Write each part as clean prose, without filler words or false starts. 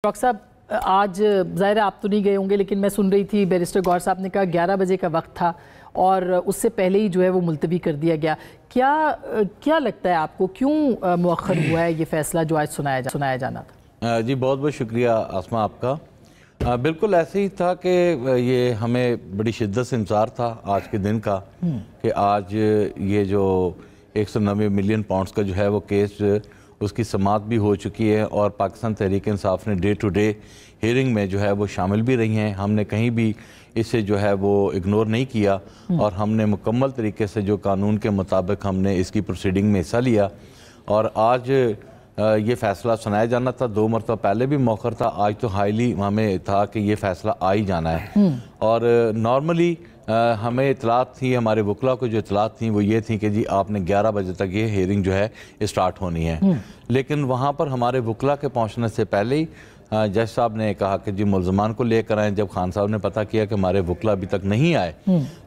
Doctor साहब, आज ज़ाहिर आप तो नहीं गए होंगे, लेकिन मैं सुन रही थी बैरिस्टर गौहर साहब ने कहा 11 बजे का वक्त था और उससे पहले ही जो है वो मुलतवी कर दिया गया। क्या लगता है आपको, क्यों मुअख्खर हुआ है ये फ़ैसला जो आज सुनाया जाना था? जी बहुत बहुत शुक्रिया आसमा आपका। बिल्कुल ऐसे ही था कि ये हमें बड़ी शिद्दत से इंतज़ार था आज के दिन का कि आज ये जो 190 मिलियन पाउंड्स का जो है वो केस उसकी समाअत भी हो चुकी है और पाकिस्तान तहरीक इंसाफ ने डे टू डे हियरिंग में जो है वो शामिल भी रही हैं। हमने कहीं भी इसे जो है वो इग्नोर नहीं किया और हमने मुकम्मल तरीके से जो कानून के मुताबिक हमने इसकी प्रोसीडिंग में हिस्सा लिया। और आज ये फ़ैसला सुनाया जाना था, 2 मरतबा पहले भी मौखर था, आज तो हाईली हमें था कि ये फ़ैसला आ ही जाना है। और नॉर्मली हमें इतलात थी, हमारे वकला को जो इतलात थी वो ये थी कि जी आपने 11 बजे तक ये हियरिंग जो है स्टार्ट होनी है। लेकिन वहाँ पर हमारे वकला के पहुँचने से पहले ही जज साहब ने कहा कि जी मुल्ज़मान को लेकर आएँ। जब खान साहब ने पता किया कि हमारे वकला अभी तक नहीं आए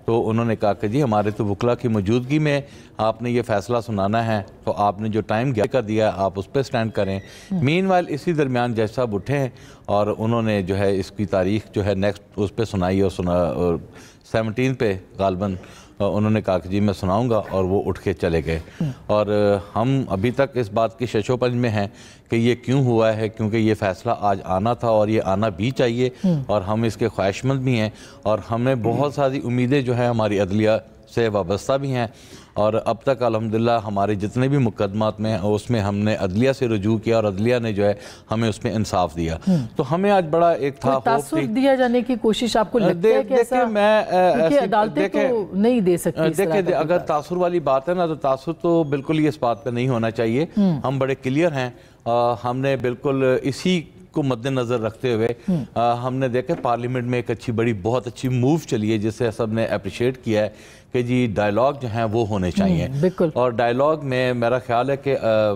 तो उन्होंने कहा कि जी हमारे तो वकला की मौजूदगी में आपने ये फ़ैसला सुनाना है, तो आपने जो टाइम का दिया आप उस पर स्टैंड करें। मीनवाइल इसी दरमियान जज साहब उठे हैं और उन्होंने जो है इसकी तारीख जो है नेक्स्ट उस पर सुनाई और 17 पे गालबन उन्होंने कहा कि जी मैं सुनाऊंगा और वो उठ के चले गए। और हम अभी तक इस बात की शशोपंज में हैं कि ये क्यों हुआ है, क्योंकि ये फ़ैसला आज आना था और ये आना भी चाहिए और हम इसके ख्वाहिशमंद भी हैं और हमें बहुत सारी उम्मीदें जो है हमारी अदलिया से वाबस्ता भी हैं। और अब तक अल्हम्दुलिल्लाह हमारे जितने भी मुकदमात में उसमें हमने अदलिया से रुजू किया और अदलिया ने जो है हमें उसमें इंसाफ दिया। तो हमें आज बड़ा एक था तासुर दिया जाने की कोशिश आपको लगता है कि ऐसा? मैं अदालतें तो नहीं दे सकती। देखिए अगर तासुर वाली बात है ना तो तासुर तो बिल्कुल ही इस बात पर नहीं होना चाहिए। हम बड़े क्लियर हैं, हमने बिल्कुल इसी को मद्देनजर रखते हुए हमने देखा पार्लियामेंट में एक बहुत अच्छी मूव चली है जिसे सब ने अप्रिशिएट किया है कि जी डायलॉग जो हैं वो होने चाहिए। और डायलॉग में मेरा ख्याल है कि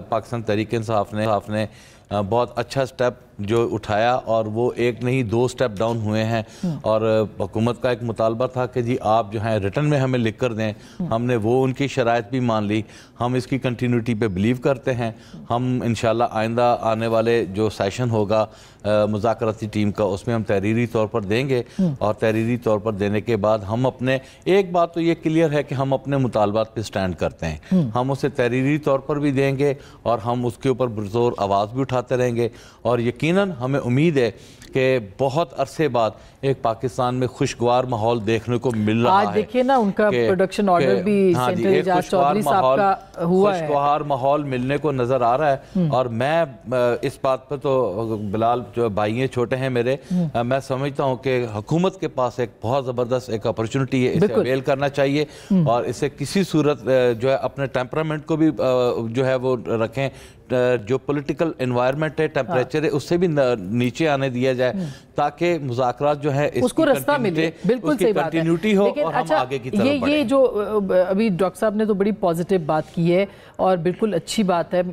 पाकिस्तान तहरीक इंसाफ ने बहुत अच्छा स्टेप जो उठाया और वो एक नहीं 2 स्टेप डाउन हुए हैं। और हुकूमत का एक मुतालबा था कि जी आप जो हैं रिटर्न में हमें लिख कर दें, हमने वो उनकी शराइत भी मान ली। हम इसकी कंटिन्यूटी पे बिलीव करते हैं। हम इंशाल्लाह आइंदा आने वाले जो सेशन होगा मुज़ाकराती टीम का उसमें हम तहरीरी तौर पर देंगे और तहरीरी तौर पर देने के बाद हम अपने एक बात तो ये क्लियर है कि हम अपने मुतालबात पे स्टैंड करते हैं। हम उसे तहरीरी तौर पर भी देंगे और हम उसके ऊपर पुरज़ोर आवाज़ भी उठाते रहेंगे। और यकीनन हमें उम्मीद है कि बहुत अरसे बाद एक पाकिस्तान में खुशगवार माहौल देखने को मिल रहा है। आज देखिए ना उनका प्रोडक्शन ऑर्डर भी सेंट्रल जज चौधरी साहब का हुआ है। खुशगवार माहौल मिलने को नजर आ रहा है। और मैं इस बात पर तो बिलाल जो भाई हैं छोटे हैं मेरे, मैं समझता हूँ कि हुकूमत के पास एक बहुत ज़बरदस्त एक अपॉर्चुनिटी है, इसे अवेल करना चाहिए और इसे किसी सूरत जो है अपने टेम्परामेंट को भी जो है वो रखें। जो पॉलिटिकल एनवायरनमेंट है, टेम्परेचर है, उससे भी नीचे आने दिया जाए ताकि मुज़ाकरात जो है उसको रास्ता मिले। बिल्कुल सही बात है, कंटिन्यूटी हो और हम आगे की तरफ बढ़ें। ये जो अभी डॉक्टर साहब ने तो बड़ी पॉजिटिव बात की है और बिल्कुल अच्छी बात है।